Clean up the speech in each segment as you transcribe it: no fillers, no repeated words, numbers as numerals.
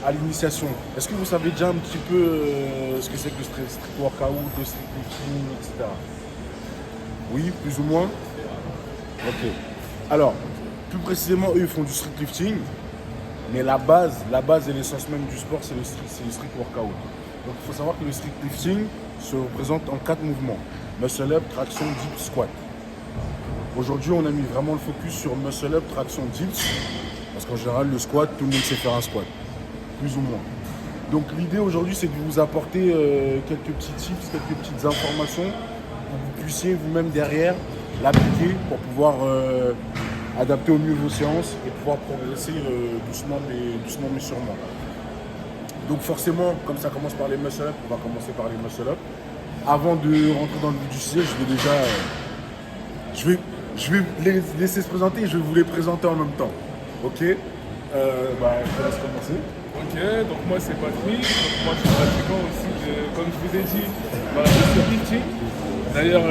à l'initiation. Est-ce que vous savez déjà un petit peu ce que c'est que le street workout, le street lifting, etc. Oui, plus ou moins. Ok. Alors, plus précisément, eux, ils font du street lifting, mais la base et l'essence même du sport, c'est le street workout. Donc, il faut savoir que le street lifting se représente en 4 mouvements. Muscle up, traction, dips, squat. Aujourd'hui, on a mis vraiment le focus sur muscle up, traction, dips, parce qu'en général, le squat, tout le monde sait faire un squat, plus ou moins. Donc, l'idée aujourd'hui, c'est de vous apporter quelques petits tips, quelques petites informations pour que vous puissiez vous-même derrière l'appliquer pour pouvoir adapter au mieux vos séances et pouvoir progresser doucement mais sûrement. Donc forcément, comme ça commence par les muscle-up, on va commencer par les muscle-up. Avant de rentrer dans le vif du sujet, je vais les laisser se présenter et je vais vous les présenter en même temps. Ok, je te laisse commencer. Ok, donc moi c'est Patrick, donc moi je suis pratiquant aussi, comme je vous ai dit, voilà, de street lifting. D'ailleurs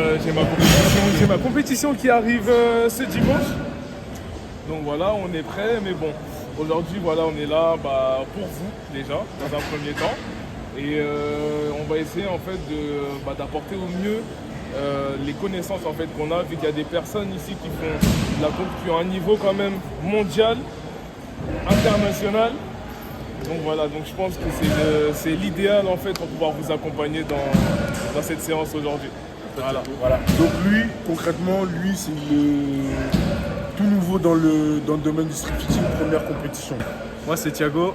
j'ai ma compétition qui arrive ce dimanche. Donc voilà, on est prêt, mais bon, aujourd'hui voilà, on est là pour vous déjà, dans un premier temps. Et on va essayer en fait d'apporter au mieux les connaissances en fait qu'on a, vu qu'il y a des personnes ici qui font de la compte qui ont un niveau quand même mondial, international. Donc voilà, donc je pense que c'est l'idéal en fait pour pouvoir vous accompagner dans cette séance aujourd'hui. Voilà. Donc lui, concrètement, c'est tout nouveau dans le domaine du street lifting, première compétition. Moi c'est Thiago,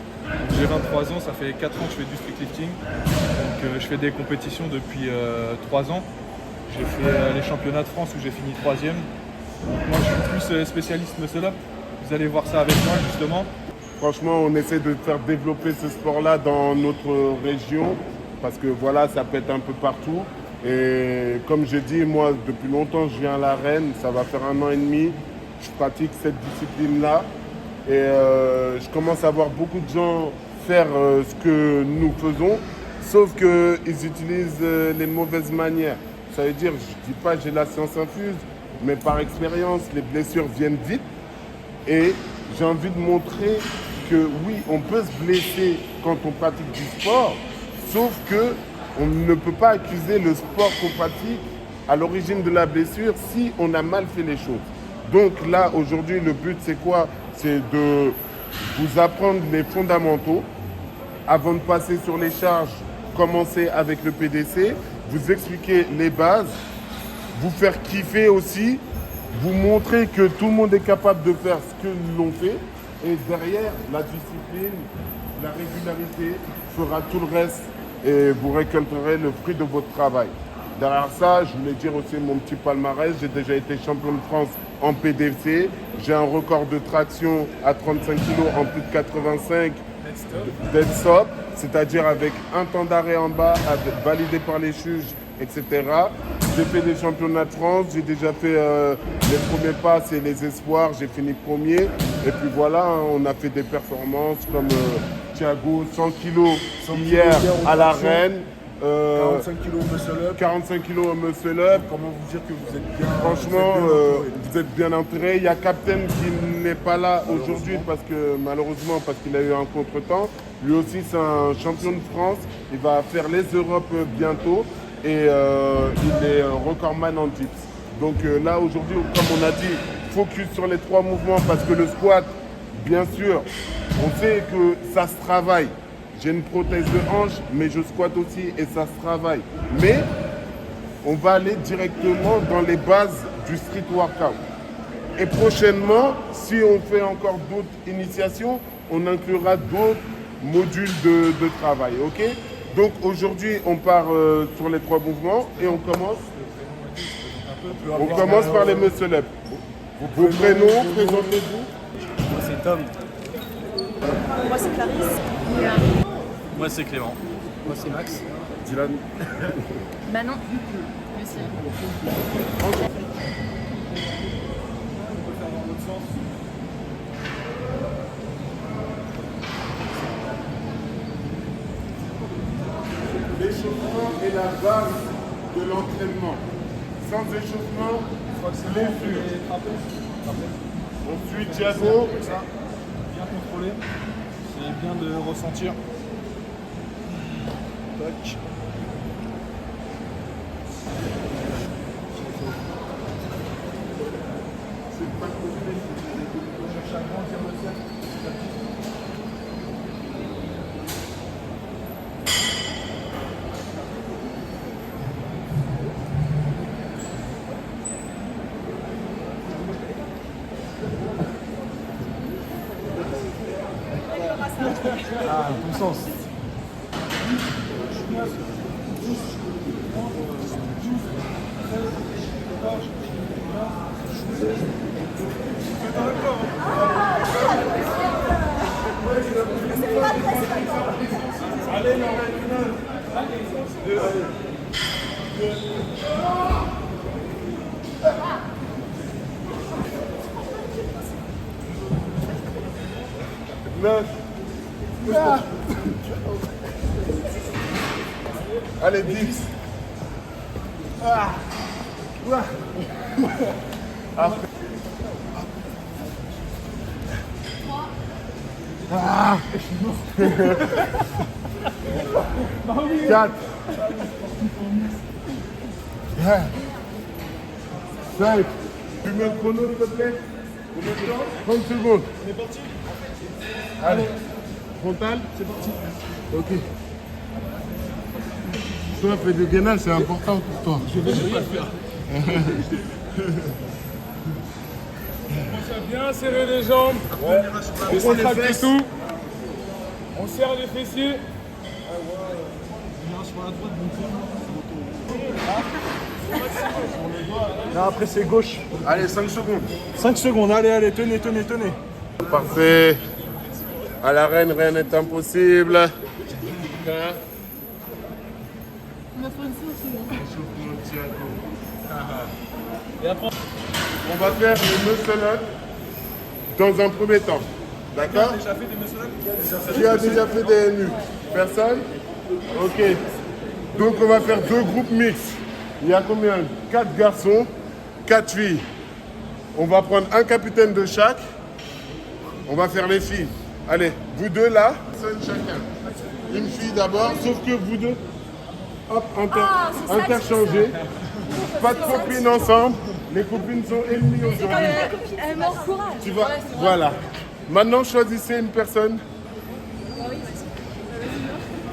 j'ai 23 ans, ça fait 4 ans que je fais du street lifting. Donc je fais des compétitions depuis 3 ans. J'ai fait les championnats de France où j'ai fini 3e. Moi je suis plus spécialiste muscle up. Vous allez voir ça avec moi justement. Franchement, on essaie de faire développer ce sport-là dans notre région parce que voilà, ça pète un peu partout. Et comme je dis, moi, depuis longtemps, je viens à l'arène. Ça va faire 1 an et demi. Je pratique cette discipline-là. Et je commence à voir beaucoup de gens faire ce que nous faisons, sauf qu'ils utilisent les mauvaises manières. Ça veut dire, je ne dis pas que j'ai la science infuse, mais par expérience, les blessures viennent vite. Et j'ai envie de montrer que oui, on peut se blesser quand on pratique du sport, sauf que on ne peut pas accuser le sport qu'on pratique à l'origine de la blessure si on a mal fait les choses. Donc là, aujourd'hui, le but, c'est quoi? C'est de vous apprendre les fondamentaux. Avant de passer sur les charges, commencer avec le PDC, vous expliquer les bases, vous faire kiffer aussi, vous montrer que tout le monde est capable de faire ce que nous l'ont fait. Et derrière, la discipline, la régularité fera tout le reste et vous récolterez le fruit de votre travail. Derrière ça, je voulais dire aussi mon petit palmarès. J'ai déjà été champion de France en PDC. J'ai un record de traction à 35 kg en plus de 85 dead stop, c'est-à-dire avec un temps d'arrêt en bas, validé par les juges, etc. J'ai fait des championnats de France, j'ai déjà fait les premiers passes et les espoirs, j'ai fini premier. Et puis voilà, on a fait des performances comme Thiago, 100 kg hier à l'arène. 45 kg au muscle-up. 45 kg au muscle-up. Comment vous dire que vous êtes bien? Franchement, vous êtes bien entouré. Il y a Captain qui n'est pas là aujourd'hui malheureusement parce qu'il a eu un contretemps. Lui aussi, c'est un champion de France. Il va faire les Europes bientôt et il est recordman en dips. Donc là, aujourd'hui, comme on a dit, focus sur les 3 mouvements parce que le squat, bien sûr, on sait que ça se travaille. J'ai une prothèse de hanche, mais je squatte aussi et ça se travaille. Mais on va aller directement dans les bases du street workout. Et prochainement, si on fait encore d'autres initiations, on inclura d'autres modules de travail. Ok? Donc aujourd'hui, on part sur les 3 mouvements et on commence. On commence par les muscle-up. Vos prénoms, présentez-vous. Moi c'est Tom. Moi c'est Clarisse. Moi c'est Clément. Moi c'est Max. Dylan. Manon. Lucie. L'échauffement est la base de l'entraînement. Sans échauffement, blessure. Ensuite, Thiago. Bien contrôlé. C'est et bien de ressentir. Tac. Ah, puissance. Allez, 10. Quatre. 5. Tu mets le chrono, s'il te plaît? 30 secondes. On est parti? Allez. Frontal? C'est parti. Ok. Toi, fais du gainage, c'est important pour toi. Je vais pas le faire. On va bien serrer les jambes. On contracte tout. On serre les fessiers. Là, après, c'est gauche. Allez, 5 secondes. 5 secondes, allez, tenez. Parfait. À l'arène, rien n'est impossible. Il me faut une souffle. On va faire le muscle up dans un premier temps. D'accord? Qui a déjà fait des NU? Personne? Ok. Donc on va faire 2 groupes mixtes. Il y a combien? 4 garçons, 4 filles. On va prendre un capitaine de chaque. On va faire les filles. Allez, vous deux là, personne chacun. Une fille d'abord, sauf que vous deux, hop, interchangez. Pas de copines ensemble. Les copines sont ennemies aujourd'hui. Elle m'encourage. Tu vois, voilà. Maintenant, choisissez une personne.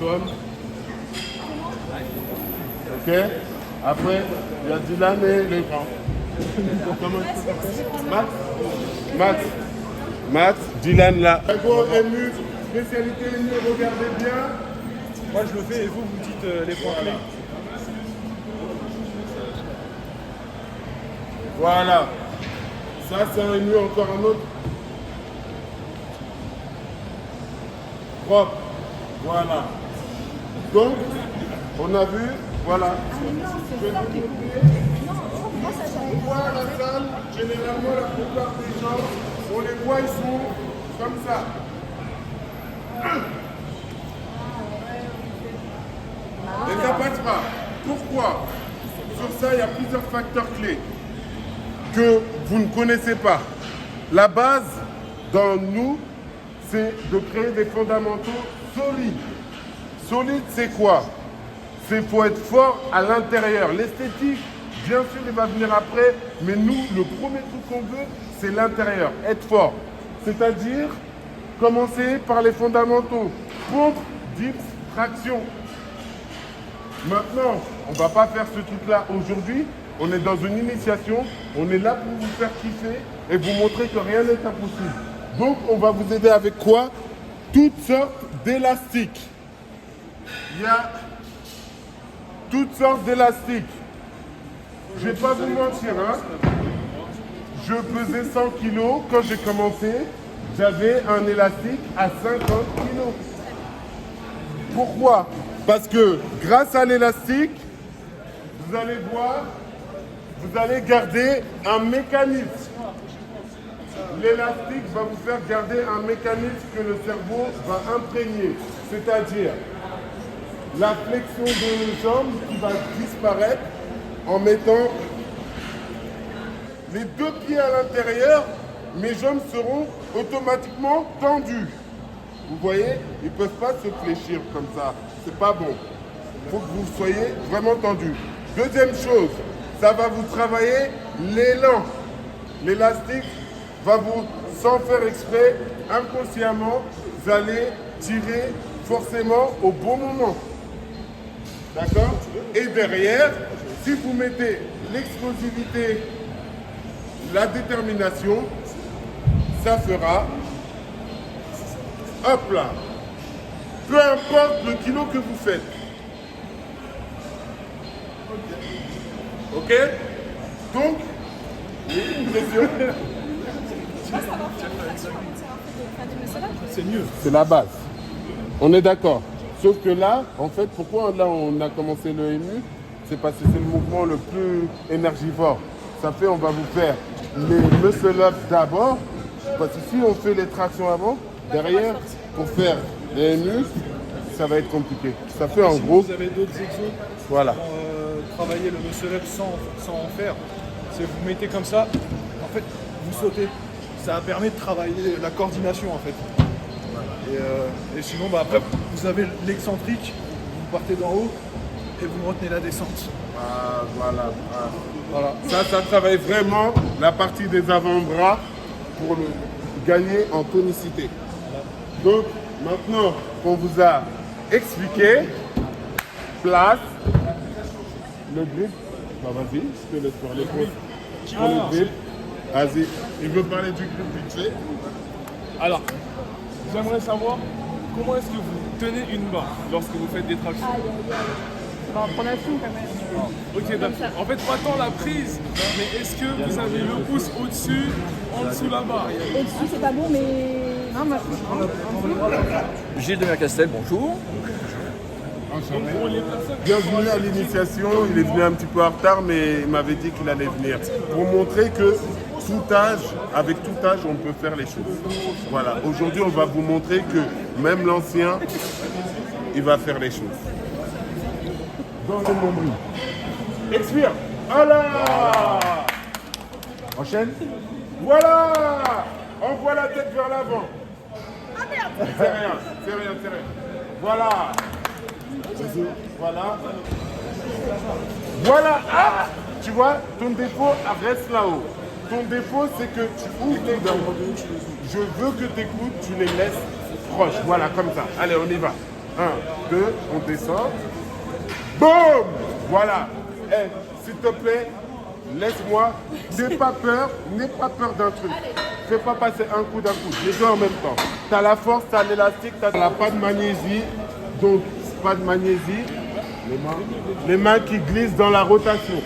Tom. Ok. Après, il y a Dylan et le grand. Comment tu t'appelles? Max, Dylan là. Go, ému, spécialité ému, regardez bien. Moi, je le fais et vous dites les points clés. Voilà. Ça, c'est un ému, encore un autre. Propre. Voilà. Donc, on a vu, voilà. On voit à la salle, généralement, la plupart des gens, on les voit, ils sont comme ça. Et ça passe pas. Pourquoi? Sur ça, il y a plusieurs facteurs clés que vous ne connaissez pas. La base, dans nous, c'est de créer des fondamentaux solides. Solide, c'est quoi? C'est faut être fort à l'intérieur. L'esthétique, bien sûr, il va venir après, mais nous, le premier truc qu'on veut, c'est l'intérieur, être fort. C'est-à-dire, commencer par les fondamentaux. Pompe, dips, traction. Maintenant, on ne va pas faire ce truc-là aujourd'hui. On est dans une initiation. On est là pour vous faire kiffer et vous montrer que rien n'est impossible. Donc, on va vous aider avec quoi? Toutes sortes d'élastiques. Il y a toutes sortes d'élastiques. Je ne vais pas vous mentir, hein. Je pesais 100 kilos. Quand j'ai commencé, j'avais un élastique à 50 kilos. Pourquoi? Parce que grâce à l'élastique, vous allez voir, vous allez garder un mécanisme. L'élastique va vous faire garder un mécanisme que le cerveau va imprégner. C'est-à-dire la flexion de jambes qui va disparaître en mettant les 2 pieds à l'intérieur. Mes jambes seront automatiquement tendues. Vous voyez, ils ne peuvent pas se fléchir comme ça. C'est pas bon. Il faut que vous soyez vraiment tendu. Deuxième chose, ça va vous travailler l'élan. L'élastique va vous, sans faire exprès, inconsciemment, vous allez tirer forcément au bon moment. D'accord? Et derrière, si vous mettez l'explosivité, la détermination, ça fera, hop là, peu importe le kilo que vous faites. Ok? Donc, oui, une question. C'est mieux. C'est la base. On est d'accord. Sauf que là, en fait, pourquoi là on a commencé le MU? C'est parce que c'est le mouvement le plus énergivore. Ça fait, on va vous faire les muscle-up d'abord. Parce que si on fait les tractions avant, derrière, pour faire les MU, ça va être compliqué. Ça fait en Si gros, vous avez d'autres exos voilà. pour travailler le muscle up sans en faire, c'est vous mettez comme ça, en fait, vous sautez. Ça permet de travailler la coordination en fait. Et sinon, bah, après, vous avez l'excentrique, vous partez d'en haut et vous retenez la descente. Ah, voilà. Ah. Voilà. Ça travaille vraiment la partie des avant-bras pour gagner en tonicité. Donc, maintenant qu'on vous a expliqué, place, le grip, bah vas-y, je te laisse parler pour le grip. Vas-y, il veut parler du grip vite fait. Alors, j'aimerais savoir comment est-ce que vous tenez une barre lorsque vous faites des tractions. En pronation quand même. Ok, d'accord. En fait, pas tant la prise, mais est-ce que vous avez le pouce au-dessus, en dessous la barre? Au-dessus, c'est pas bon, mais. Non, moi, Gilles de Mercastel, bonjour. Pour les personnes qui Bienvenue à l'initiation, il est venu un petit peu en retard, mais il m'avait dit qu'il allait venir. Pour montrer que tout âge, avec tout âge, on peut faire les choses. Voilà, aujourd'hui on va vous montrer que même l'ancien, il va faire les choses. Dans le nombril. Expire. Voilà. Enchaîne. Voilà. Envoie la tête vers l'avant. C'est rien, c'est rien, c'est rien. Voilà. Voilà. Voilà. Ah, tu vois, ton défaut reste là-haut. Ton défaut, c'est que tu ouvres tes dents. Je veux que tes coudes, tu les laisses proches. Voilà, comme ça. Allez, on y va. 1, 2, on descend. Boum. Voilà. Eh, s'il te plaît, laisse-moi. N'aie pas peur d'un truc. Fais pas passer un coup d'un coup. Les deux en même temps. Tu as la force, tu as l'élastique, tu as pas de magnésie. Donc, pas de magnésie. Les mains qui glissent dans la rotation.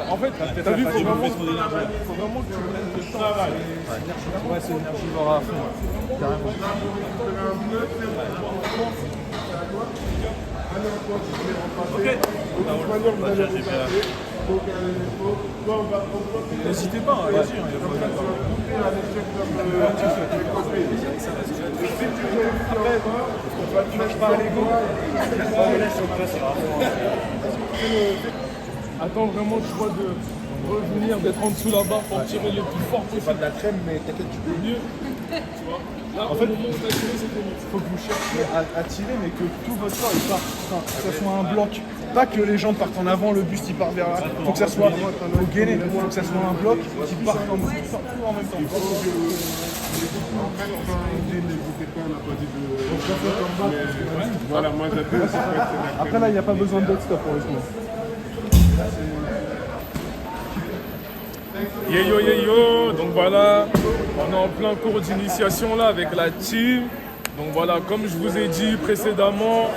En fait, t'as vu, faut vraiment que tu prennes le temps. Ouais, c'est énergivore à fond. Carrément. N'hésitez pas, allez-y. Attends vraiment, tu vois, de revenir, d'être en dessous là-bas pour tirer le plus fort possible. Pas de la crème, mais t'inquiète, tu peux. Mieux. Tu vois. Là, en fait, au moment où t'as tiré, c'était mieux. Il faut que vous cherchiez à tirer, mais que tout votre corps il parte, enfin, que ça soit un bloc. Pas que les jambes partent en avant, le buste il part vers là. Il faut que ça soit au gainé, il faut que ça soit un bloc qui part en même temps. Voilà, moi j'adore. Après là, il n'y a pas besoin d'autres stop pour le coup. Yo, donc voilà, on est en plein cours d'initiation là avec la team. Donc voilà, comme je vous ai dit précédemment,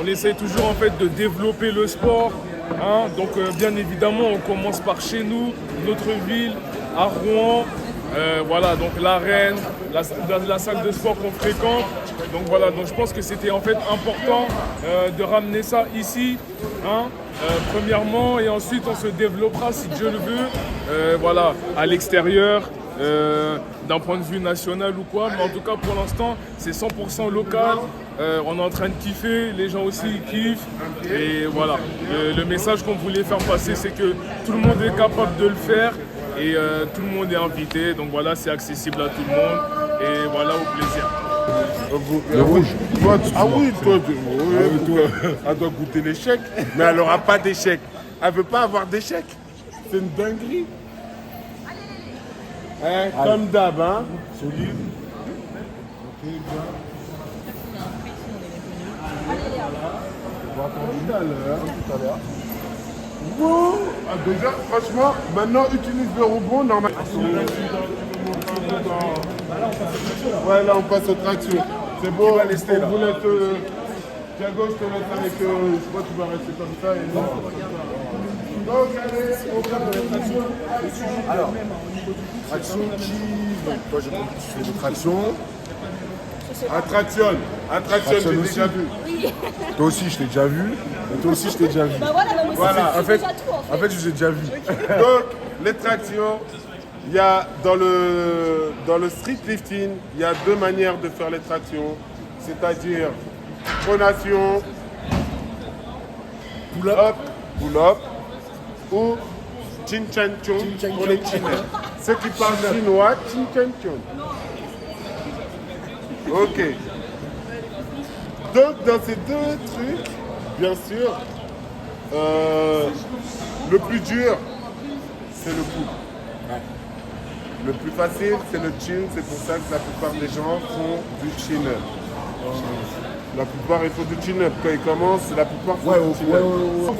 on essaye toujours en fait de développer le sport. Hein. Donc bien évidemment, on commence par chez nous, notre ville, à Rouen. Voilà, donc l'arène, la salle de sport qu'on fréquente. Donc voilà, donc je pense que c'était en fait important de ramener ça ici, hein, premièrement, et ensuite on se développera si Dieu le veut, voilà, à l'extérieur, d'un point de vue national ou quoi, mais en tout cas pour l'instant c'est 100% local, on est en train de kiffer, les gens aussi ils kiffent, et voilà, le message qu'on voulait faire passer c'est que tout le monde est capable de le faire, et tout le monde est invité, donc voilà, c'est accessible à tout le monde, et voilà, au plaisir. Le rouge. Toi, ah oui, toi, elle doit goûter l'échec, mais elle n'aura pas d'échec. Elle veut pas avoir d'échec. C'est une dinguerie. Hein, comme d'hab, hein. Solide. Ok, bien. Tout à l'heure. Wow. Ah, déjà, franchement, maintenant, utilise le rebond. Normalement. Ouais, là, on passe aux tractions. C'est bon, va lester, là. vous laisse, Thiago, je te laisse avec, je crois que tu vas rester comme ça. Et non. Donc, allez, on va traction. Alors, traction qui. Donc, toi, j'ai compris que tu fais des tractions. Attraction, Attraction j'ai aussi. déjà vu. Toi aussi, je t'ai déjà vu. Et toi aussi, je t'ai déjà vu. Bah voilà, bah moi aussi, Voilà, c'est En fait, déjà tout en fait. en fait, je vous ai déjà vu. Donc, les tractions, il y a dans le street lifting, il y a deux manières de faire les tractions, c'est-à-dire pronation, pull-up, ou chin chan chon pour les chineurs. Ceux qui parlent chinois, chin chan chon. Ok. Donc, dans ces deux trucs, bien sûr, le plus dur, c'est le pull. Le plus facile, c'est le chin. C'est pour ça que la plupart des gens font du chin-up. La plupart, ils font du chin-up. Quand ils commencent, la plupart font du chin-up.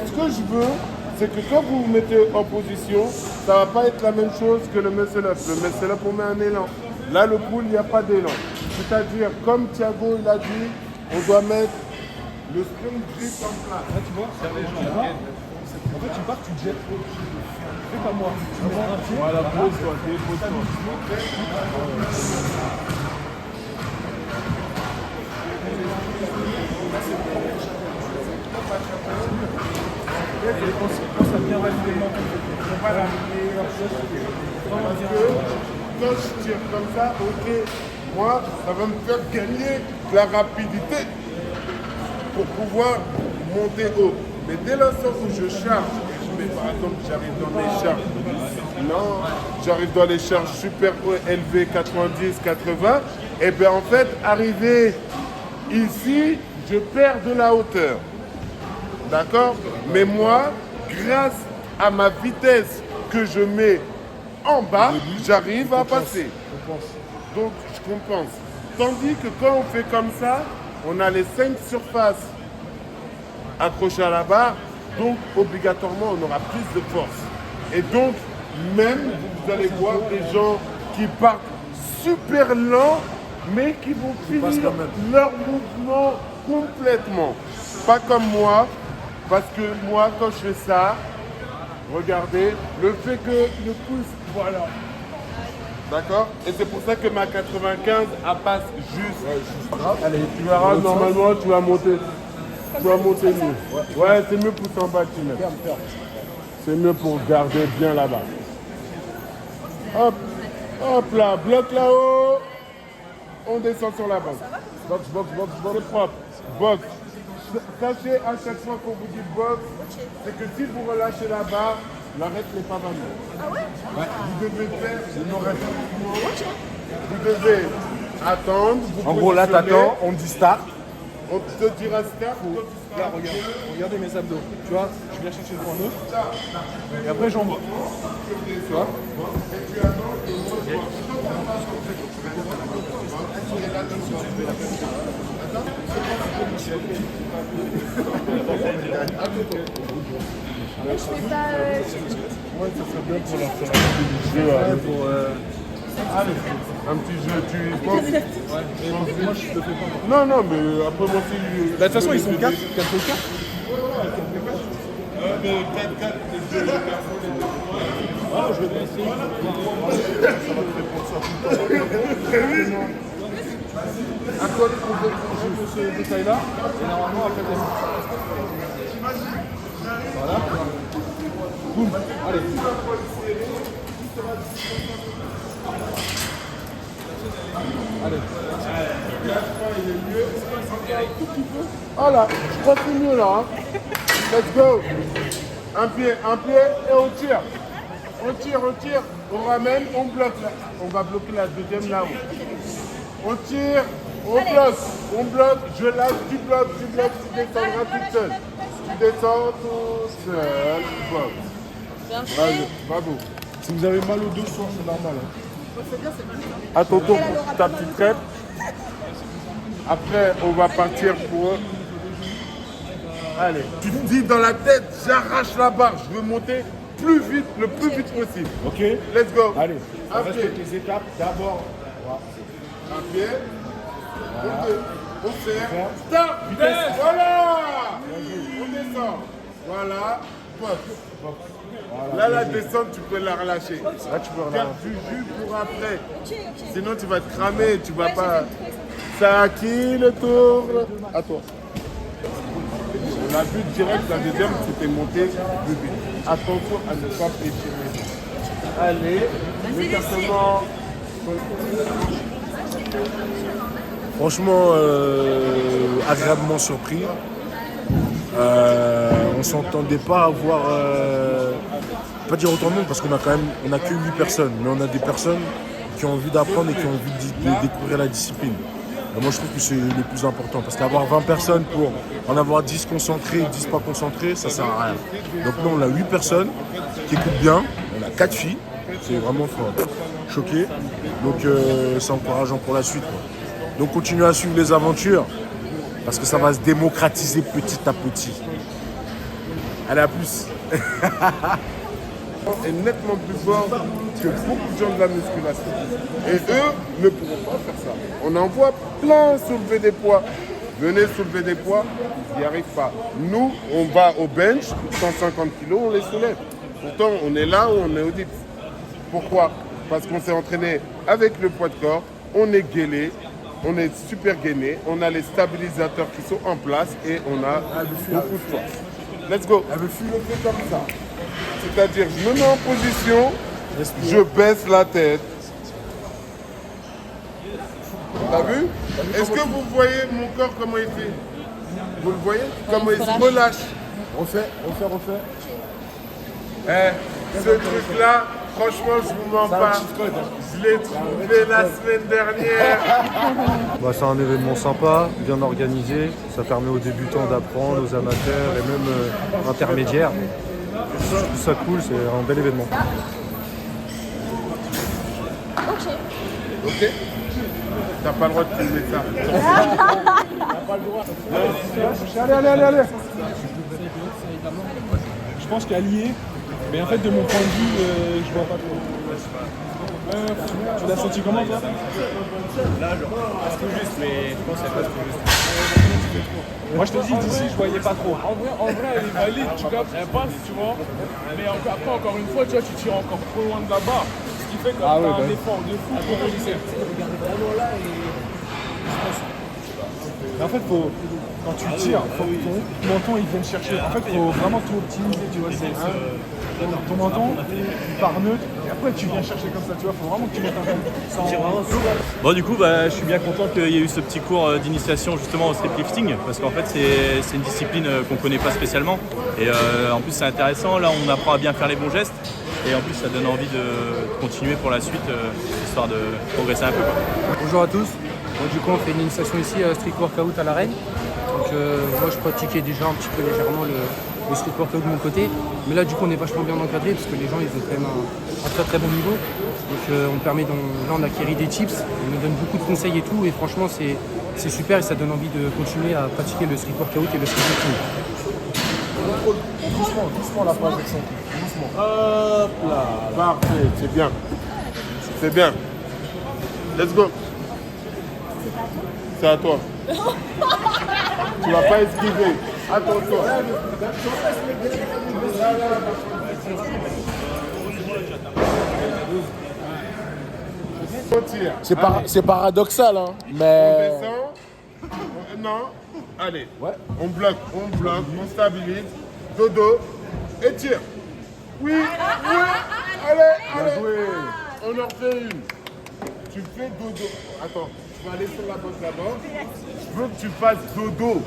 Ce que je veux, c'est que quand vous vous mettez en position, ça ne va pas être la même chose que le muscle-up. Le muscle-up, on met un élan. Là, le pull, il n'y a pas d'élan. C'est-à-dire, comme Thiago il a dit, on doit mettre le spring grip en place. Là, tu vois, c'est les gens. En fait, tu pars, tu te jettes. Fais pas moi. Tu mets un pied. Voilà, pose-toi, dépose-toi. Quand ça vient valider le menton, C'est pas la meilleure chose. Parce que quand je tire comme ça, ok, moi, ça va me faire gagner de la rapidité pour pouvoir monter haut. Mais dès l'instant où je charge, je mets par exemple, j'arrive dans les charges. Non, j'arrive dans les charges super élevées, 90, 80. Et bien en fait, arrivé ici, je perds de la hauteur. D'accord? Mais moi, grâce à ma vitesse que je mets en bas, j'arrive à passer. Donc, je compense. Tandis que quand on fait comme ça, on a les 5 surfaces accrochées à la barre. Donc, obligatoirement, on aura plus de force. Et donc, même, vous allez voir des gens qui partent super lents, mais qui vont finir leur mouvement complètement. Pas comme moi, parce que moi, quand je fais ça, regardez, le fait que le pouce, voilà. D'accord? Et c'est pour ça que ma 95, elle passe juste. Allez, tu verras, normalement, tu vas monter. Tu vas monter mieux. Ouais, c'est mieux pour s'en battre. C'est mieux pour garder bien là-bas. Hop, hop là, bloc là-haut. On descend sur la base. Box, box, box, box. C'est propre. Box. Sachez à chaque fois qu'on vous dit box, c'est que si vous relâchez la barre, l'arrêt n'est pas valide. Ah ouais? Vous devez faire une oreille. Vous devez attendre. Vous En gros, là, positionnez. t'attends, on dit start. On te dira start. Là, regardez mes abdos. Tu vois, je viens chercher le point neutre. Et après, j'envoie. Tu vois? Je fais ça. Ouais, ça serait bien pour leur faire un petit jeu. Un petit jeu, tu penses? Moi, je le fais pas. Non, non, mais après moi aussi. De toute façon, ils sont 4 4 4. Mais 4-4, les jeux. Ah, je vais pas essayer. À quoi tu peux Je fais ce détail-là. Et normalement, après, voilà. Boum. Allez. Allez. Ah là, je crois que c'est mieux là. Hein. Let's go. Un pied et on tire. On tire, on ramène, on bloque là. On va bloquer la deuxième là-haut. On tire, On bloque, je lâche, tu bloques, tu descendras toute seule. Tu descends tout seul, tu bloques. Bravo. Si vous avez mal au dos, c'est normal. Hein. À ton tour, ta petite crêpe. Après, on va partir pour... Allez, tu te dis dans la tête, j'arrache la barre, je veux monter plus vite, le plus vite possible. Ok. Let's go. Allez, Un on reste pied. avec les étapes. D'abord, Un pied. On serre. Stop. vitesse. Voilà. On descend. Voilà. Pop. Là, la descente, tu peux la relâcher. Là, tu peux Garde du jus pour après. Sinon, tu vas te cramer. Tu vas pas. Ça à qui le tour? À toi. On a vu direct la deuxième, c'était monter plus vite. Attention à ne pas étirer. Allez, l'écartement. Franchement, agréablement surpris. On s'entendait pas avoir, pas dire autant de monde parce qu'on a quand même, on a que 8 personnes, mais on a des personnes qui ont envie d'apprendre et qui ont envie de découvrir la discipline. Et moi je trouve que c'est le plus important parce qu'avoir 20 personnes pour en avoir 10 concentrés, 10 pas concentrés, ça sert à rien. Donc là on a 8 personnes qui écoutent bien, on a 4 filles, c'est vraiment choqué. Donc c'est encourageant pour la suite, quoi. Donc continuez à suivre les aventures parce que ça va se démocratiser petit à petit. Allez, à plus. Est nettement plus fort que beaucoup de gens de la musculation. Et eux ne pourront pas faire ça. On en voit plein soulever des poids. Venez soulever des poids, ils n'y arrivent pas. Nous, on va au bench, 150 kilos, on les soulève. Pourtant, on est là où on est au dips. Pourquoi? Parce qu'on s'est entraîné avec le poids de corps, on est gailé, on est super gainé, on a les stabilisateurs qui sont en place et on a beaucoup de force. Let's go. Elle veut filoter comme ça. C'est-à-dire, je me mets en position, je baisse la tête. T'as vu? Est-ce que vous voyez mon corps comment il fait? Vous le voyez? Comment il se relâche? Refais. Ce truc-là, franchement, je vous mens pas. Je l'ai trouvé la semaine dernière. Bah, c'est un événement sympa, bien organisé. Ça permet aux débutants d'apprendre, aux amateurs et même intermédiaires. Je trouve ça cool, c'est un bel événement. Ok? T'as pas le droit de filmer ça. Allez. Je pense qu'à lier, mais en fait, de mon point de vue, je vois pas trop. Tu l'as senti comment, toi? Moi, je te dis, d'ici, je voyais pas trop. En vrai, elle est valide, tu captes, elle passe, tu vois. Mais après, encore une fois, tu vois, tu tires encore trop loin de la barre. Ce qui fait que t'as un effort de fou pour réussir. En fait, quand tu tires, faut que ton menton il vienne chercher. En fait, il faut vraiment tout optimiser, tu vois. Ton menton, il part neutre, et après tu viens chercher comme ça, tu vois. Faut vraiment que tu mettes un peu. Bon, du coup, je suis bien content qu'il y ait eu ce petit cours d'initiation justement au streetlifting parce qu'en fait, c'est une discipline qu'on ne connaît pas spécialement. Et en plus, c'est intéressant. Là, on apprend à bien faire les bons gestes. Et en plus, ça donne envie de continuer pour la suite, histoire de progresser un peu, quoi. Bonjour à tous. Bon, du coup, on fait une initiation ici à Street Workout à l'Arène. Donc, moi, je pratiquais déjà un petit peu légèrement le street workout de mon côté. Mais là, du coup, on est vachement bien encadré parce que les gens, ils ont quand même un très très bon niveau. Donc, on permet là, on acquérit des tips. On nous donne beaucoup de conseils et tout. Et franchement, c'est super et ça donne envie de continuer à pratiquer le street workout et le street lifting. Doucement la projection. Doucement. Hop là. Parfait, c'est bien. C'est bien. Let's go. C'est à toi. Tu vas pas esquiver. Attention. On tire. C'est paradoxal, hein, On mais... descend. Non. Allez. On bloque, on stabilise. Dodo. Et tire. Oui. Allez. On en refait une. Tu fais dodo. Attends, tu vas aller sur la bosse d'abord. Je veux que tu fasses dodo.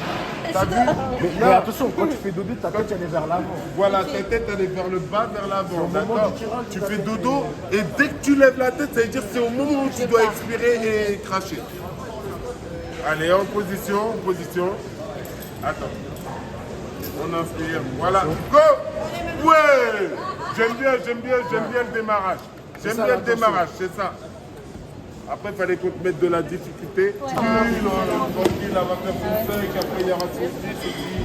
T'as vu? Mais attention, quand tu fais dodo, ta tête elle est vers l'avant. Voilà, ta tête elle est vers le bas, vers l'avant. D'accord? Tu fais dodo et dès que tu lèves la tête, ça veut dire que c'est au moment où tu dois expirer et cracher. Allez, en position, en position. Attends. On inspire. Voilà. Go! Ouais! J'aime bien le démarrage. J'aime bien le démarrage, c'est ça. Après, il fallait qu'on te mette de la difficulté. Tranquille, elle va faire son 5, après il y aura son 10 aussi.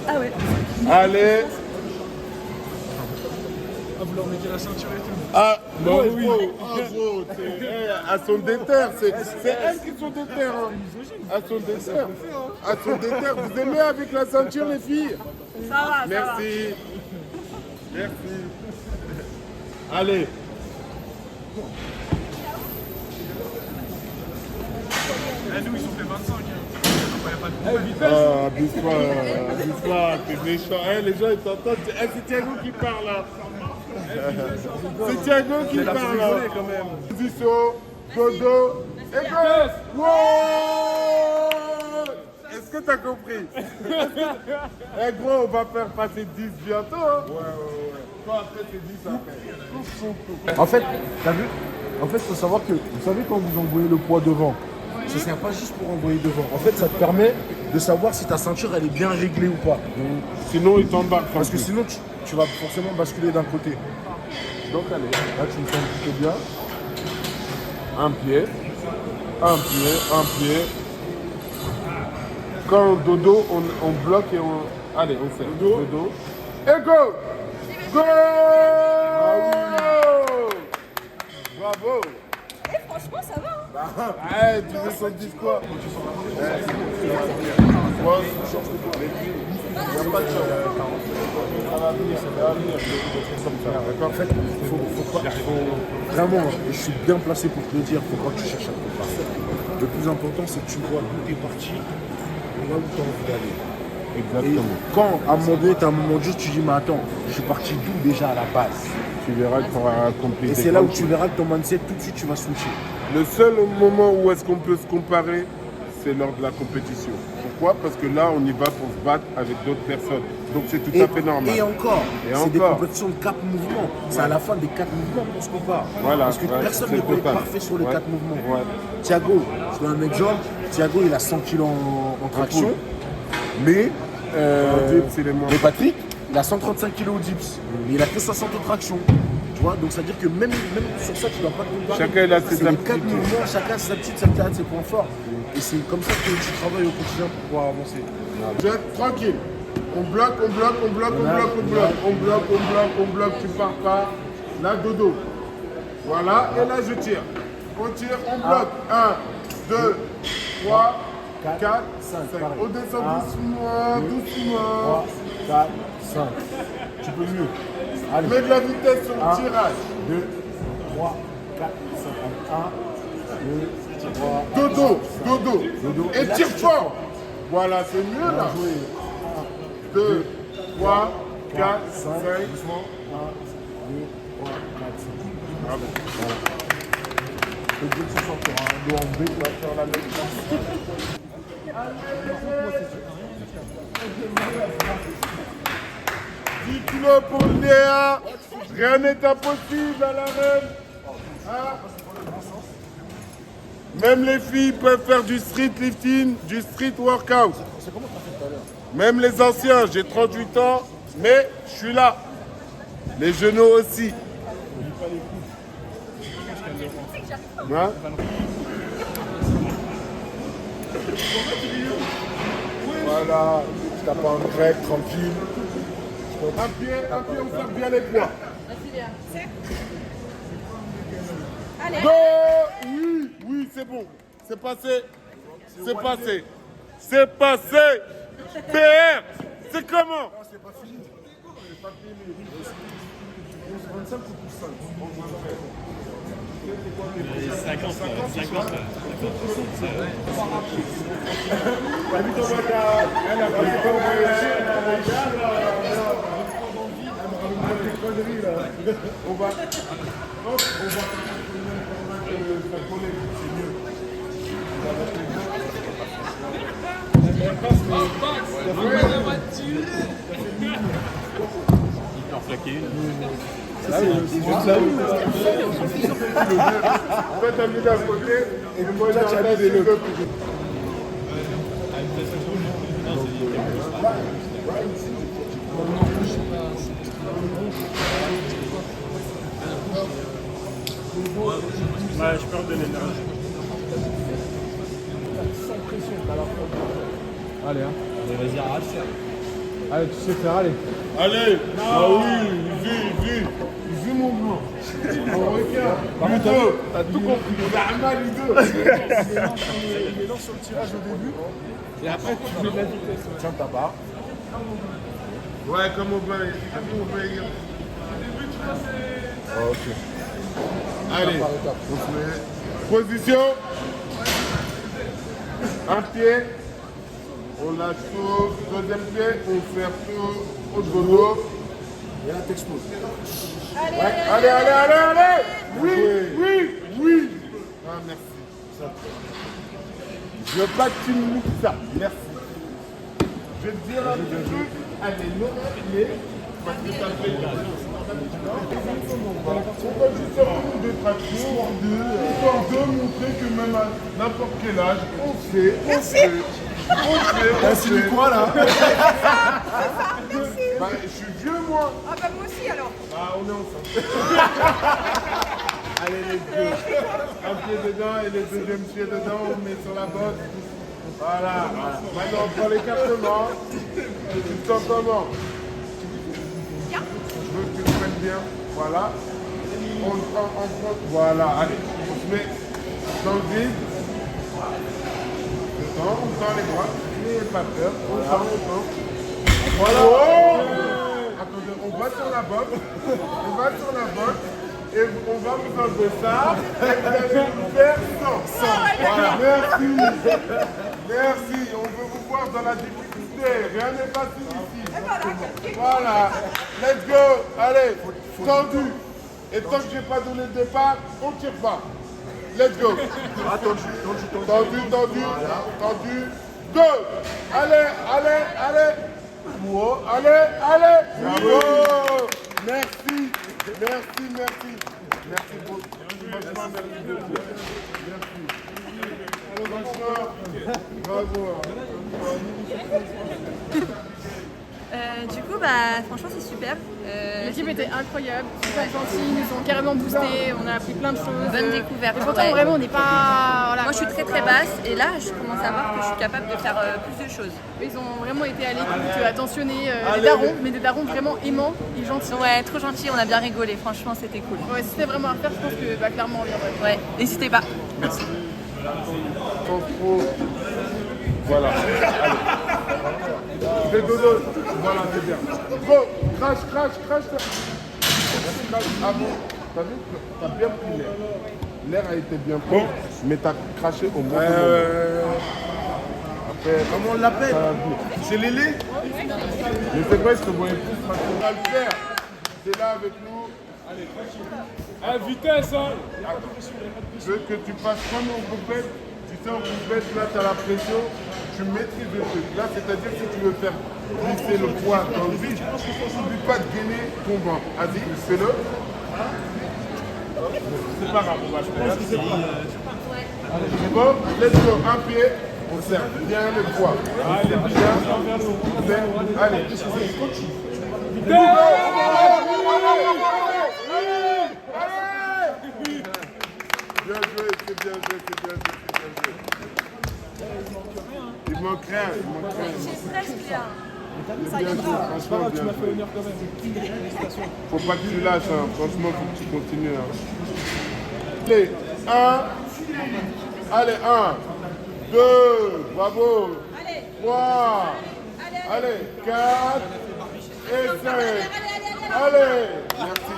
Ah ouais. Allez. À vouloir mettre la ceinture et tout. Ah, bah oui. Gros, à son déter, c'est elles qui sont déter. Hein. À son déter. À son déter. Vous aimez avec la ceinture, les filles? Ça va, ça va. Merci. Merci. Allez. Nous, ils sont fait 25. Il n'y a pas de Abuse pas, t'es méchant. Les gens ils t'entendent. C'est Thiago qui parle là. C'est Thiago qui parle là. Quand même. Position, dodo, et go. Wow. Est-ce que t'as compris? Eh gros, on va faire passer 10 bientôt. Hein. Ouais. Toi après c'est 10 après. En fait, t'as vu? En fait, il faut savoir que, vous savez, quand vous envoyez le poids devant, ça ne sert pas juste pour envoyer devant. En fait, ça te permet de savoir si ta ceinture, elle est bien réglée ou pas. Sinon, il t'embarque. Parce que sinon, tu vas forcément basculer d'un côté. Donc, allez, là, tu me sens plutôt bien. Un pied. Quand on dodo, on bloque et on... Allez, on fait dodo. Et go! Go! Bravo! Eh, franchement, ça va. Hein. Ouais, tu veux son discours? Il n'y a pas de chance. Ça va venir. En fait, vraiment, et je suis bien placé pour te le dire, il faut pas que tu cherches à te comparer. Le plus important, c'est que tu vois d'où tu es parti et là où tu as envie d'aller. Exactement. Et quand, à un moment donné, tu as un moment juste, tu dis, mais attends, je suis parti d'où déjà à la base? Tu verras que tu auras accompli. Et c'est là où tu verras que ton mindset, tout de suite, tu vas switcher. Le seul moment où est-ce qu'on peut se comparer, c'est lors de la compétition. Pourquoi? Parce que là, on y va pour se battre avec d'autres personnes. Donc c'est tout à fait normal. Et encore, Et c'est des encore. compétitions de 4 mouvements. C'est à la fin des 4 mouvements qu'on se compare. Voilà, Parce que ouais, personne c'est n'est peut être total. parfait sur les Ouais. 4 mouvements. Ouais. Thiago, je donne un exemple. Thiago, il a 100 kg en traction. Mais, En dips, il est moins. mais Patrick, il a 135 kg au dips. Mais il a que 60 en traction. Tu vois, donc ça veut dire que même sur ça, tu ne dois pas te comparer. Chacun il a ses C'est les 4 aptitudes. mouvements, chacun a sa petite, chacun a ses points forts. Et c'est comme ça que tu travailles au quotidien pour pouvoir avancer. Jette, tranquille. On bloque, tu pars pas. Là, dodo. Voilà, et là, je tire. On tire, on bloque. 1, 2, 3, 4, 5. On descend doucement. 3, 4, 5. Tu peux mieux. Allez. Mets de la vitesse sur le tirage. 2, 3, 4, 5. 1, 2, 3. Dodo. Et tire fort. Voilà, c'est mieux là. 2, 3, 4, 5. 1, 2, 3, 4, 5. Bravo. Le but, c'est sur un dos en B, tu vas faire la même chose. 10 kilos pour Léa. Rien n'est impossible à l'arène. Hein? Même les filles peuvent faire du street lifting, du street workout. Même les anciens, j'ai 38 ans, mais je suis là. Les genoux aussi. Hein? Voilà, tu tapes en grec, tranquille. Un pied, on fait bien les poids. C'est bien. Allez. Go! Oui, c'est bon. C'est passé. C'est passé. PR, c'est comment? C'est pas fini. C'est pas fini. 25 ou plus 5? 50. T'as vu ton bagage? Elle a pris ton On va Il peut en flaquer une. Toi, t'as mis d'un côté et moi, j'ai entendu de l'autre. Ouais, je perds de l'énergie. Allez, hein. Allez, vas-y, arrache. Allez, tu sais faire, allez. Allez. Ah oui, vu mon blanc. On regarde. Ludo, t'as tout compris. Zahma, Ludo. Il est lent sur le tirage au début. Et après, tu fais de la vitesse. Tiens ta barre. Ouais, comme au bain. Ok. Allez, on se met. Position. Un pied. On lâche tout. Deuxième pied. On fait tout au dodo. Et là, t'exploses. Allez. Oui. Ah, merci. Je veux pas que tu me loupes ça. Merci. Je vais te dire un petit truc. Allez, non, parce que ça fait on va juste faire un nombre de tractions, histoire de montrer que même à n'importe quel âge, on sait. T'as signé quoi là? Bah, je suis vieux moi. Ah bah moi aussi alors. Ah, on est ensemble. Allez, les deux. Un pied dedans et le deuxième pied dedans, on met sur la botte. Voilà. Maintenant, on prend l'écartement. Tu te sens comment? Je veux que tu te prennes bien. Voilà. On prend. Voilà, allez. On se met dans le vide. Dedans, on tend les bras. N'ayez pas peur. On tend. Voilà. Attendez, on va sur la botte. Et on va vous enlever ça. Et vous allez nous faire 100. Voilà. Merci. On veut vous voir dans la difficulté. Rien n'est facile ici. Voilà. Let's go. Allez. Tendu. Et tant que j'ai pas donné le départ, on tire pas. Let's go. Tendu. Go. Allez. Wow. Allez. Bravo. Merci beaucoup. Franchement, merci beaucoup. Merci. Bravo. Du coup, bah, franchement, c'est super. L'équipe était incroyable, super gentille, ils nous ont carrément boosté, on a appris plein de choses. Bonne découverte. Et pourtant, Ouais. vraiment, on n'est pas. Voilà, Moi, je suis quoi, très c'est très pas- basse et là, je commence à voir que je suis capable de faire plus de choses. Ils ont vraiment été à l'écoute, attentionnés, des darons, mais des darons vraiment aimants et gentils. Ouais, trop gentil, on a bien rigolé. Franchement, c'était cool. Ouais, si c'était vraiment à faire, je pense que bah, clairement, on viendrait. Ouais, n'hésitez pas. Voilà. Allez. Fais dodo. Voilà, c'est bien. Go. Crash. Ah bon, t'as vu que t'as bien pris l'air. L'air a été bien pris, mais t'as craché au moins. Après, Comment on l'appelle? C'est Lélé? mais c'est vrai, je te voyais plus cracher. On va le faire. T'es là avec nous. À vitesse, hein. Je veux que tu passes comme en compète. Tu sais, en compète, là, tu as la pression. Tu maîtrises le truc. Là, c'est-à-dire que tu veux faire glisser le poids dans le vide. N'oublie pas de gainer ton ventre. Vas-y, fais-le. C'est pas grave, on va le faire. C'est bon? Let's go. Un pied. On serre bien le poids. On serre bien. Allez. Bien joué, c'est bien joué. Il manque rien. J'ai presque bien. Bien joué, franchement, bien joué. Faut pas que tu lâches, hein. Franchement, faut que tu continues. Hein. Allez, 1, 2, bravo. 3, allez, 4 et 5. Allez, merci.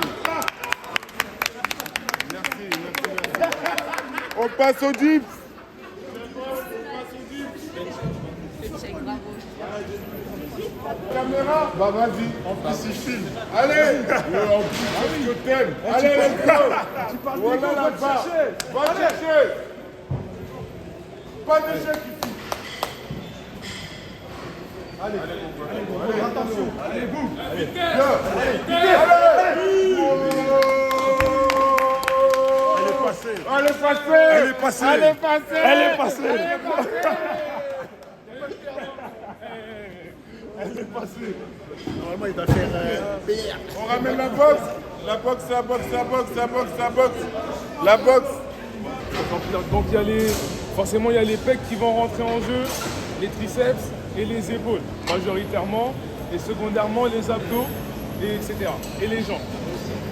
On passe au dips. Caméra, bah vas-y. En plus, il filme. Allez, en plus, je t'aime. Allez, let's go. Voilà là-bas. Va chercher. Pas d'échec ici. Allez, attention. Allez, boum. Allez. Elle est passée. Elle est passée. Elle est passée. Elle est passée. Elle est passée. Normalement, il doit faire On ramène la boxe. La boxe, la boxe, la boxe, la boxe, la boxe. La boxe. Donc forcément il y a les pecs qui vont rentrer en jeu, les triceps et les épaules majoritairement, et secondairement les abdos, et etc. Et les jambes.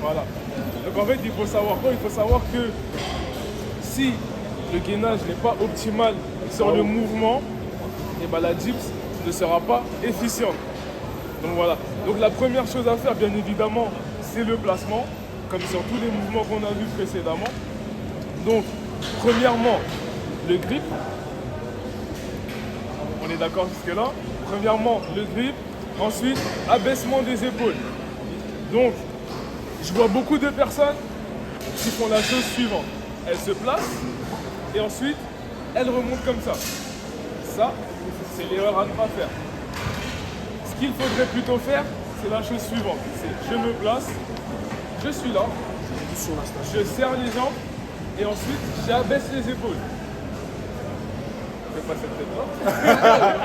Voilà. Donc en fait il faut savoir quoi? Il faut savoir que si le gainage n'est pas optimal sur le mouvement, et ben la dips ne sera pas efficiente. Donc voilà. Donc la première chose à faire bien évidemment c'est le placement, comme sur tous les mouvements qu'on a vus précédemment. Donc premièrement, le grip. On est d'accord jusque-là. Premièrement, le grip. Ensuite, abaissement des épaules. Donc, je vois beaucoup de personnes qui font la chose suivante. Elles se placent et ensuite, elles remontent comme ça. Ça, c'est l'erreur à ne pas faire. Ce qu'il faudrait plutôt faire, c'est la chose suivante. C'est je me place, je suis là, je serre les jambes, et ensuite, j'abaisse les épaules. Fais pas cette tête-là.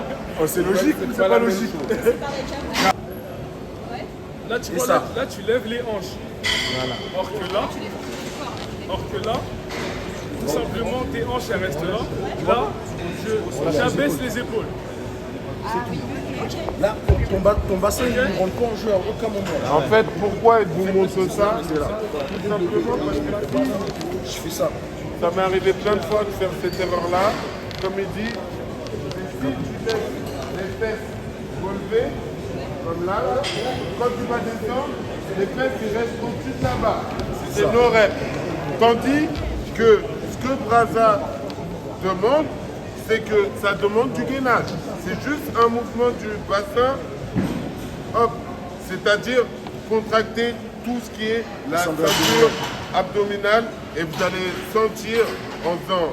Oh, c'est logique, c'est pas logique. Là, tu vois, là, tu lèves les hanches. Voilà. Or que là, tout simplement, tes hanches, elles restent là. Là, j'abaisse les épaules. Là, ton bassin, il ne rentre pas en jeu à aucun moment. En fait, pourquoi elle vous montre ça? C'est là. Tout simplement parce que Je fais ça. ça m'est arrivé plein de fois de faire cette erreur-là. Comme il dit, si tu laisses les fesses relevées, comme là, quand tu vas descendre, les fesses ils restent au-dessus de la barre. C'est nos reps. Tandis que ce que Braza demande, c'est que ça demande du gainage. C'est juste un mouvement du bassin, hop, c'est-à-dire contracter tout ce qui est la ceinture abdominale et vous allez sentir en faisant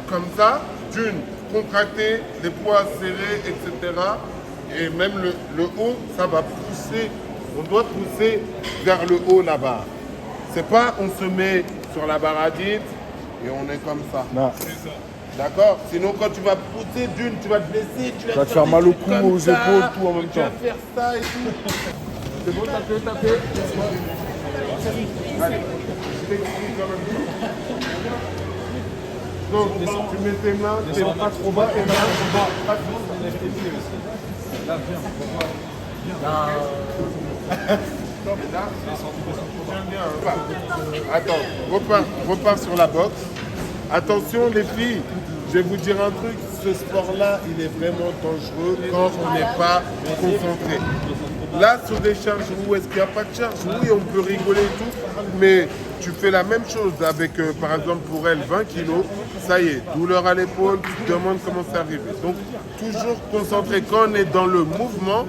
comme ça, d'une, contracter, les poids serrés, etc. Et même le haut, ça va pousser, on doit pousser vers le haut là-bas. C'est pas on se met sur la barre à dips et on est comme ça. Non. D'accord? Sinon, quand tu vas pousser d'une, tu vas te blesser, tu vas te faire mal au cou, aux épaules, tout en même temps. Tu vas faire ça et tout. C'est bon, tapez. Allez, je t'explique quand même tout. Donc, tu mets tes mains, tes bras pas trop bas, tes mains pas trop bas. Lève tes pieds aussi. Là, viens, Là, attends, repars sur la boxe. Attention les filles, je vais vous dire un truc, ce sport-là, il est vraiment dangereux quand on n'est pas concentré. Là, sur des charges où est-ce qu'il n'y a pas de charge, oui, on peut rigoler et tout, mais tu fais la même chose avec, par exemple, pour elle, 20 kilos, ça y est, douleur à l'épaule, tu te demandes comment c'est arrivé. Donc, toujours concentré. Quand on est dans le mouvement,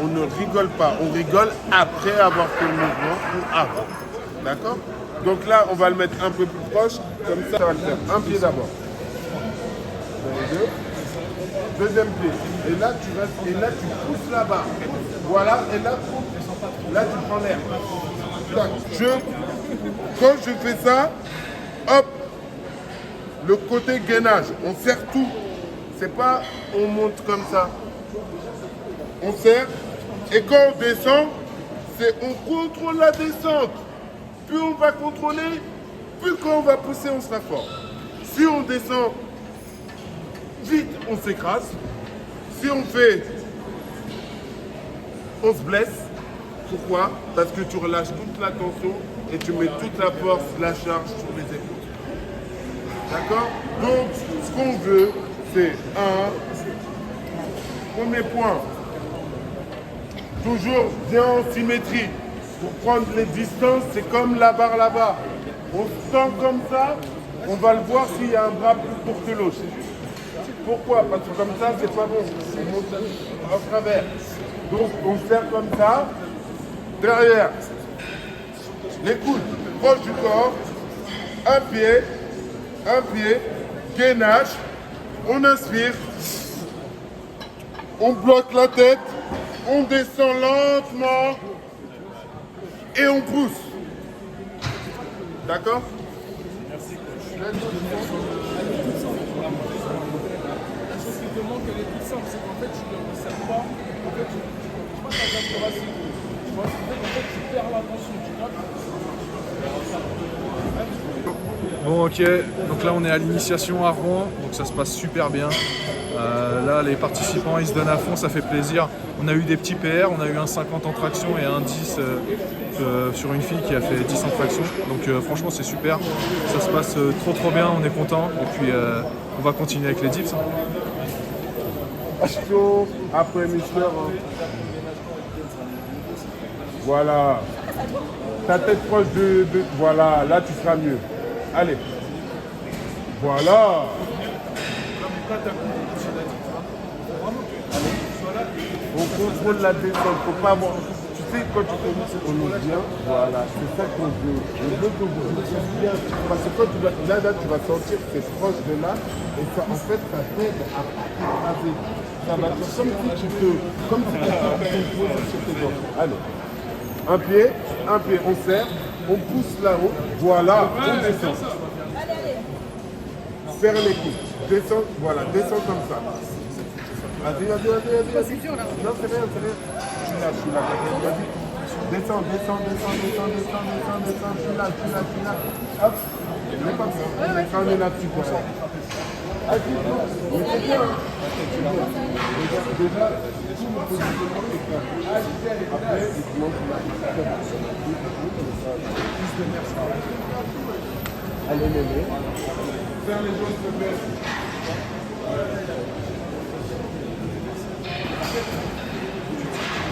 on ne rigole pas. On rigole après avoir fait le mouvement ou avant. D'accord? Donc là, on va le mettre un peu plus proche, comme ça, ça va le faire. Un pied d'abord. Deuxième pied. Et là, tu restes, et là, tu pousses la barre. Voilà, et là, tu prends l'air. Quand je fais ça, hop, le côté gainage, on serre tout. C'est pas on monte comme ça. On serre, et quand on descend, c'est on contrôle la descente. Plus on va contrôler, plus quand on va pousser, on sera fort. Si on descend vite, on s'écrase. Si on fait, on se blesse. Pourquoi? Parce que tu relâches toute la tension et tu mets toute la force, la charge sur les épaules. D'accord? Donc, ce qu'on veut, c'est premier point, toujours bien en symétrie. Pour prendre les distances, c'est comme la barre là-bas. On se tend comme ça, on va le voir s'il y a un bras plus court que l'autre. Pourquoi? Parce que comme ça, c'est pas bon. On monte en travers. Donc, on serre comme ça. Derrière, les coudes proches du corps. Un pied, gainage. On inspire. On bloque la tête. On descend lentement. Et on pousse. D'accord? Merci. chose qui te manque, elle est toute simple, c'est qu'en fait, tu ne le resserres pas. En fait, tu vois, ça vient de racine. Tu vois, en fait, tu perds l'attention, tu vois. Bon ok, donc là on est à l'initiation à Rouen, donc ça se passe super bien. Là les participants ils se donnent à fond, ça fait plaisir. On a eu des petits PR, on a eu un 50 en traction et un 10 sur une fille qui a fait 10 en traction. Donc franchement c'est super, ça se passe trop bien, on est content et puis on va continuer avec les dips. Chaud, après Mister. Voilà. Ta tête proche de... Voilà, là tu seras mieux. Allez. Voilà. On contrôle la descente. Faut pas avoir... Tu sais, quand tu commences, on est bien. Voilà, c'est ça qu'on veut. On veut que vous soyez bien. Parce que quand tu vas... Là, tu vas sentir que c'est proche de là. Et ça, en fait, ça t'aide à t'écraser. Ça va faire comme si tu te... Comme si tu te posais sur tes jambes. Allez. Un pied, on serre, on pousse là-haut, voilà, on descend. Serre les coudes, descends, voilà, descends comme ça. Vas-y. C'est dur là. Non, c'est rien. Je suis là, vas-y. Descends, je suis là. Hop, on est comme ça, quand on est là-dessus, pour ça. Vas-y, on est bien. Déjà, tout le positionnement est clair. Après, il commence à allez, mémé. Faire les jambes se mettre.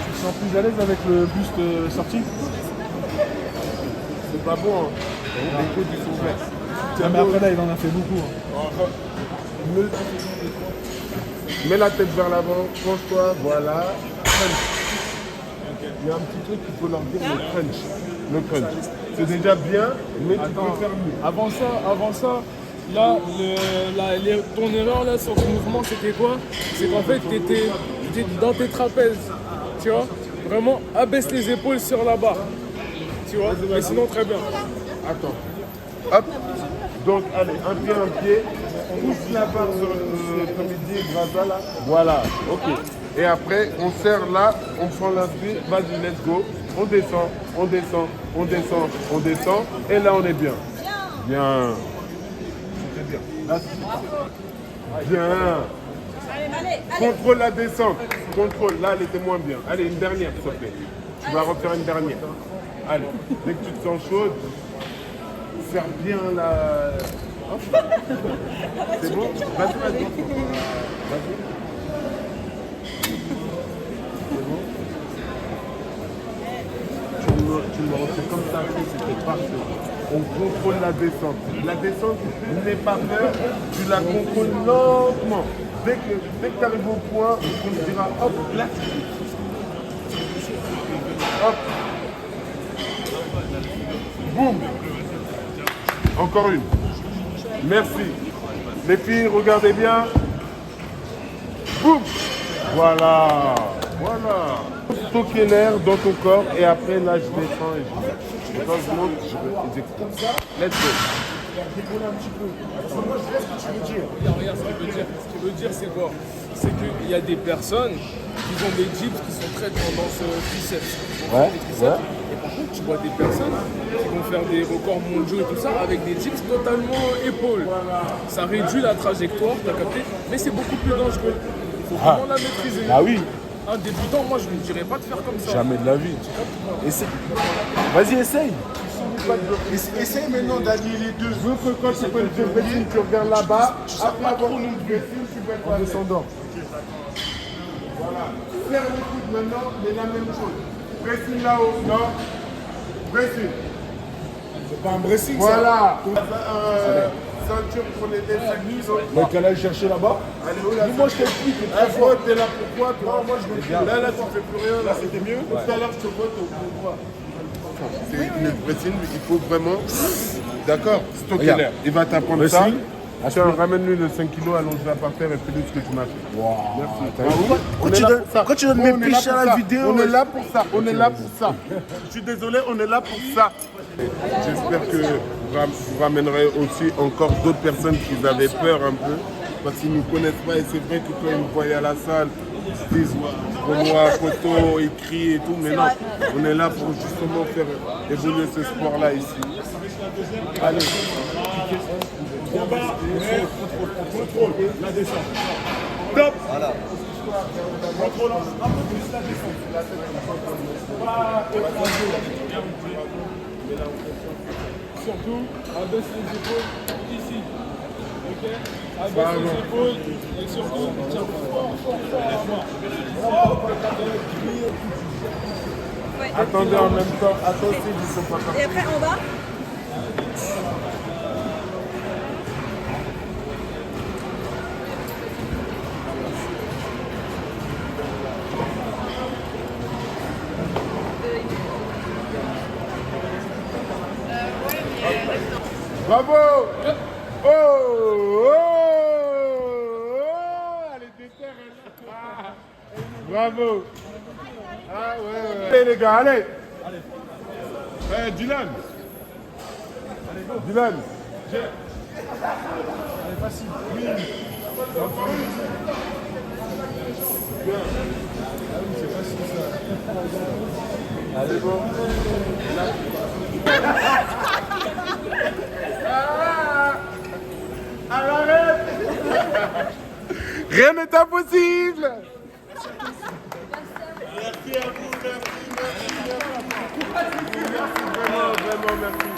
Tu te sens plus à l'aise avec le buste sorti? C'est pas bon, hein. Les coudes, ils sont verts. Ah, mais après là, il en a fait beaucoup. Hein. Mets la tête vers l'avant, penche-toi, voilà. Crunch. Il y a un petit truc qu'il faut leur dire, le crunch. C'est déjà bien, mais tu peux faire mieux. Avant ça, là, ton erreur là sur ce mouvement, c'était quoi? C'est qu'en fait, tu étais dans tes trapèzes. Tu vois? Vraiment, abaisse les épaules sur la barre. Tu vois? Mais sinon, très bien. Attends. Hop. Donc, allez, un pied. Pousse la barre sur comme il dit, grâce là. Voilà, ok. Et après, on serre là, on prend l'inspire, vas-y, let's go. On descend. Et là, on est bien. Bien. Là, bien. Contrôle la descente. Contrôle. Là, elle était moins bien. Allez, une dernière, s'il te plaît. Tu vas refaire une dernière. Allez, dès que tu te sens chaude, serre bien la... C'est bon? Vas-y. Tu me refais comme ça, c'était parfait. On contrôle la descente. La descente, n'aie pas peur, tu la contrôles lentement. Dès que tu arrives au point, on te dira hop, là. Hop. Boum. Encore une. Merci. Les filles, regardez bien. Boum. Voilà. Stocker l'air dans ton corps et après là je descends et je vais. Et quand je monte, je vais comme ça. Let's go. Décoller un petit peu. Moi je sais ce que tu veux dire. Regarde ce qu'il veut dire. Ce qu'il veut dire c'est quoi? C'est qu'il y a des personnes qui ont des dips qui sont très dans ce triceps. Ouais. Et par contre tu vois des personnes qui vont faire des records mondiaux et tout ça avec des dips totalement épaules. Ça réduit la trajectoire, t'as capté? Mais c'est beaucoup plus dangereux. Il faut vraiment la maîtriser. Ah oui. Un débutant, moi je ne dirais pas de faire comme ça. Jamais de la vie. Vas-y, essaye. Essaye maintenant d'allier les deux. Je veux que quand tu fais le dressing, tu regardes là-bas. Après avoir une dressing, tu peux être en descendant. Voilà. Serre les coudes maintenant, mais la même chose. Dressing là-haut, non. Dressing. C'est pas un dressing, voilà. Ceinture pour les 5 kilos. Mais qu'elle aille chercher là-bas. Allez, où là? Moi, je t'explique. Toi, t'es là pour quoi? Non, moi, je veux bien. Là, tu fais plus rien. Là, c'était mieux. Tout à l'heure, je te vois, tu vois. C'est une dressing, il faut vraiment. D'accord? Stocker Regarde. l'air. Il va t'apprendre ça. Dressing. Tiens, ramène-lui le 5 kilos, allonge-la par terre et fais-lui ce que tu m'as fait. Merci. Quand tu donnes mes piches à la vidéo, on est là pour ça. On est là pour ça. Je suis désolé, on est là pour ça. J'espère que vous ramènerez aussi encore d'autres personnes qui avaient peur un peu, parce qu'ils ne nous connaissent pas et c'est vrai que quand ils nous voient à la salle, ils se disent on voit photo, écrit et tout, mais non, on est là pour justement faire évoluer ce sport-là ici. Allez. Contrôle, la descente. Top. Voilà. Contrôle, un peu plus la descente. Surtout, abaisse les épaules ici. Ok? Abaisse les épaules et surtout, tiens, fort. Attendez en même temps, attention, ils sont pas partis. Et après, en bas. Bravo! Oh! Oh! Elle est déterre, elle. Bravo! Ah ouais. Allez les gars, allez! Dylan! Dylan! Allez, facile. Oui. Bien. Ah oui, c'est facile ça. Allez, bon. Arrête! Rien n'est impossible! Merci à vous, merci. Vraiment, merci.